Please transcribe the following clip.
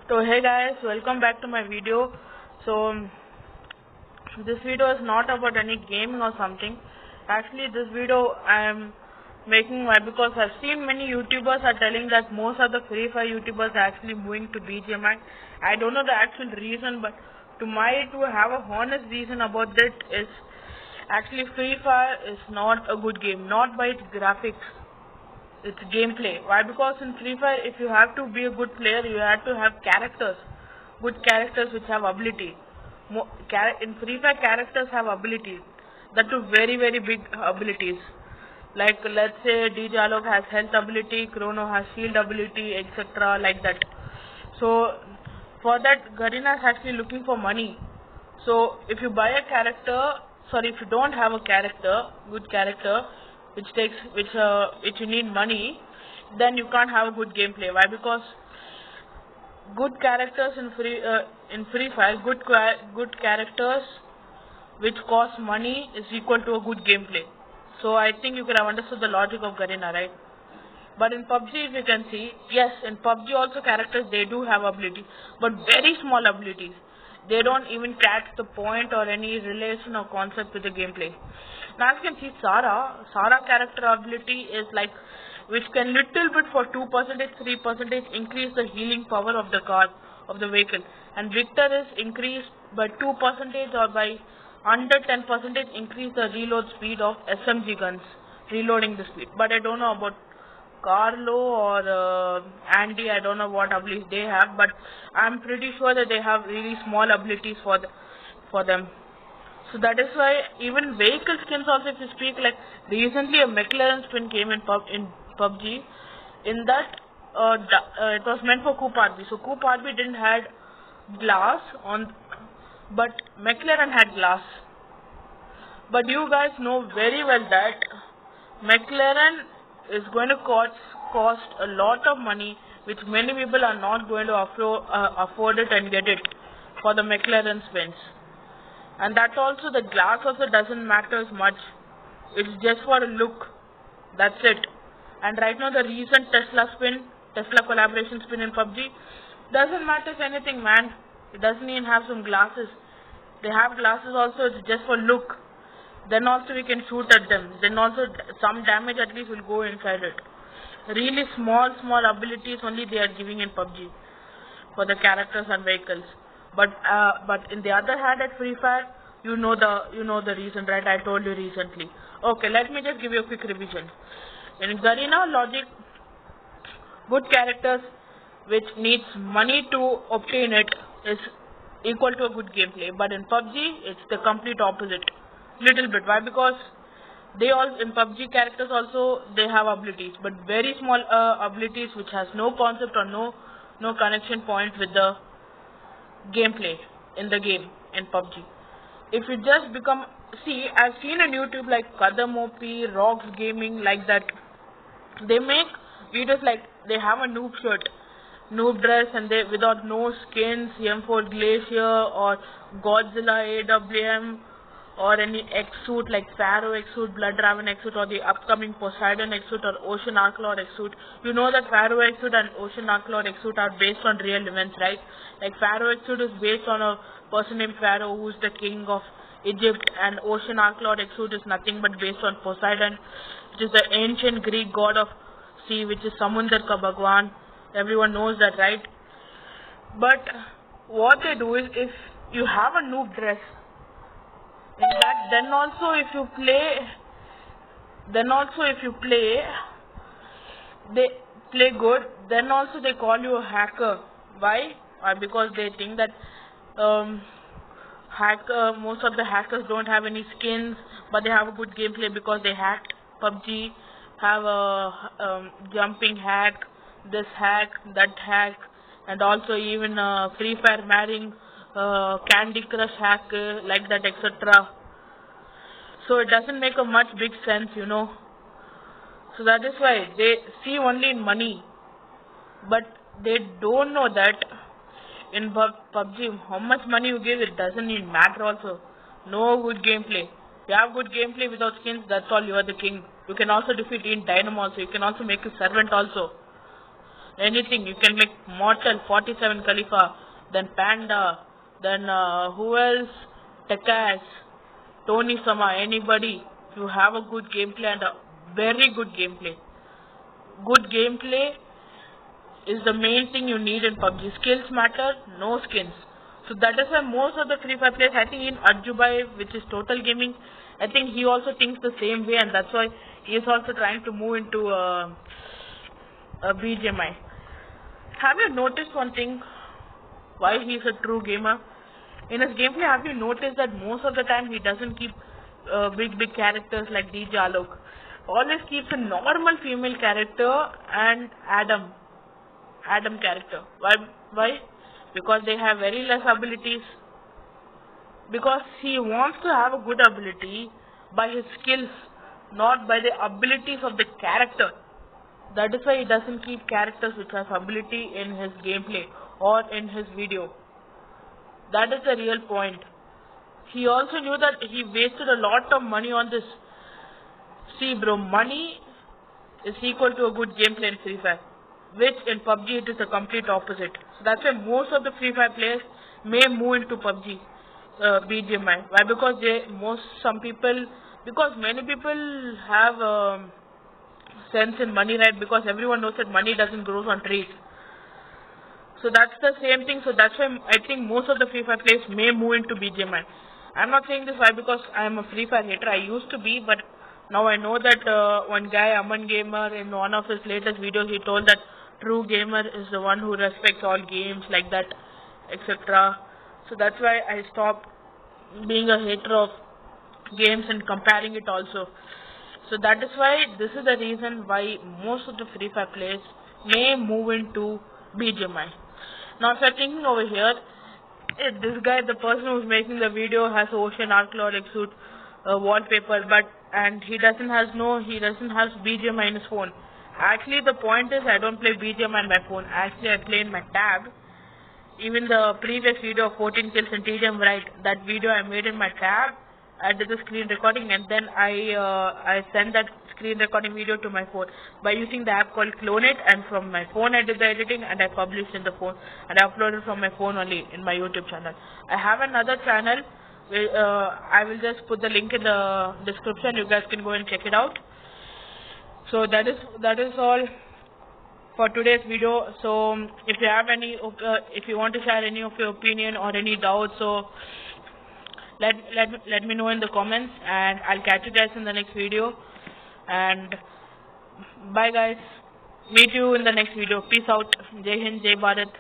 So hey guys, welcome back to my video. So this video is not about any gaming or something. Actually this video I am making why because I've seen many YouTubers are telling that most of the Free Fire YouTubers are actually moving to BGMI. I don't know the actual reason, but to have a honest reason about that is actually Free Fire is not a good game, not by its graphics. It's gameplay. Why? Because in Free Fire, if you have to be a good player, you have to have characters, good characters which have ability. In Free Fire, characters have abilities. That too very big abilities. Like let's say DJ Alok has health ability, Chrono has shield ability, etc. Like that. So for that, Garena is actually looking for money. So if you buy a character, sorry, if you don't have a good character, which you need money, then you can't have a good gameplay. Why? Because good characters in Free Fire, good characters which cost money is equal to a good gameplay. So I think you can have understood the logic of Garena, right? But in PUBG, if you can see, yes, in PUBG also characters, they do have ability, but very small abilities. They don't even catch the point or any relation or concept with the gameplay. Now as you can see, Sara character ability is like, which can little bit for 2%, 3% increase the healing power of the car, of the vehicle. And Victor is increased by 2% or by under 10% increase the reload speed of SMG guns, reloading the speed. But I don't know about Carlo or Andy, I don't know what abilities they have, but I'm pretty sure that they have really small abilities for them. So that is why even vehicle skins also, if you speak, like recently a McLaren skin came in PUBG. In that, it was meant for Coupe RB. So Coupe RB didn't had glass on, but McLaren had glass. But you guys know very well that McLaren is going to cost a lot of money, which many people are not going to afford it and get it for the McLaren spins. And that also, the glass also doesn't matter as much. It's just for a look. That's it. And right now the recent Tesla collaboration spin in PUBG doesn't matter anything, man. It doesn't even have some glasses. They have glasses also, it's just for look. Then also we can shoot at them. Then also some damage at least will go inside it. Really small abilities only they are giving in PUBG for the characters and vehicles. But in the other hand at Free Fire, you know the reason, right? I told you recently. Okay, let me just give you a quick revision. In Garena logic, good characters which needs money to obtain it is equal to a good gameplay. But in PUBG, it's the complete opposite. Little bit. Why? Because they all in PUBG characters also they have abilities, but very small abilities which has no concept or no connection point with the gameplay in the game in PUBG. If you just I've seen on YouTube like Kadam OP, Rocks Gaming, like that. They make videos like they have a noob shirt, noob dress, and they without no skins, M4 Glacier or Godzilla AWM or any X-suit like Pharaoh X-suit, Blood Raven X-suit, or the upcoming Poseidon X-suit or Ocean Arc Lord X-suit. You know that Pharaoh X-suit and Ocean Arc Lord X-suit are based on real events, right? Like Pharaoh X-suit is based on a person named Pharaoh who is the king of Egypt, and Ocean Arc Lord X-suit is nothing but based on Poseidon, which is the ancient Greek god of sea, which is Samundar Ka Bhagwan. Everyone knows that, right? But what they do is, if you have a noob dress, in that, then also if you play good, then also they call you a hacker. Why? Because they think that most of the hackers don't have any skins, but they have a good gameplay because they hacked PUBG, have a jumping hack, this hack, that hack, and also even Free Fire marrying Candy Crush hack, like that, etc. So it doesn't make a much big sense, So that is why they see only in money, but they don't know that in PUBG how much money you give, it doesn't even matter also. No good gameplay. You have good gameplay without skins, that's all, you are the king. You can also defeat in Dynamo also, you can also make a servant also. anything. You can make Mortal, 47 Khalifa, then Panda, then who else? Tekaz, Tony Sama, anybody. You have a good gameplay and a very good gameplay. Good gameplay is the main thing you need in PUBG. Skills matter, no skins. So that is why most of the Free Fire players, I think in Arjubai, which is Total Gaming, I think he also thinks the same way, and that's why he is also trying to move into a BGMI. Have you noticed one thing? Why he is a true gamer? In his gameplay, have you noticed that most of the time he doesn't keep big characters like DJ Alok? Always keeps a normal female character and Adam character. Why? Because they have very less abilities. Because he wants to have a good ability by his skills, not by the abilities of the character. That is why he doesn't keep characters which have ability in his gameplay or in his video. That is the real point. He also knew that he wasted a lot of money on this. See bro, money is equal to a good gameplay in Free Fire, which in PUBG it is the complete opposite. So that's why most of the Free Fire players may move into PUBG, BGMI. Why? Because many people have sense in money, right? Because everyone knows that money doesn't grow on trees. So that's the same thing. So that's why I think most of the Free Fire players may move into BGMI. I'm not saying this why because I'm a Free Fire hater. I used to be, but now I know that one guy, Aman Gamer, in one of his latest videos, he told that true gamer is the one who respects all games like that, etc. So that's why I stopped being a hater of games and comparing it also. So that is why this is the reason why most of the Free Fire players may move into BGMI. Now if you're thinking over here, this guy, the person who's making the video, has Ocean Arcloric suit wallpaper, and he doesn't have BGMI in his phone. Actually, the point is I don't play BGMI on my phone. Actually, I play in my tab. Even the previous video of 14 kills in TDM right, that video I made in my tab. I did the screen recording and then I sent that screen recording video to my phone by using the app called Clonate, and from my phone I did the editing and I published in the phone and I uploaded from my phone only in my YouTube channel. I have another channel. I will just put the link in the description. You guys can go and check it out. So that is all for today's video. So if you have if you want to share any of your opinion or any doubts, so let me know in the comments, and I'll catch you guys in the next video. And bye guys. Meet you in the next video. Peace out. Jai Hind, Jai Bharat.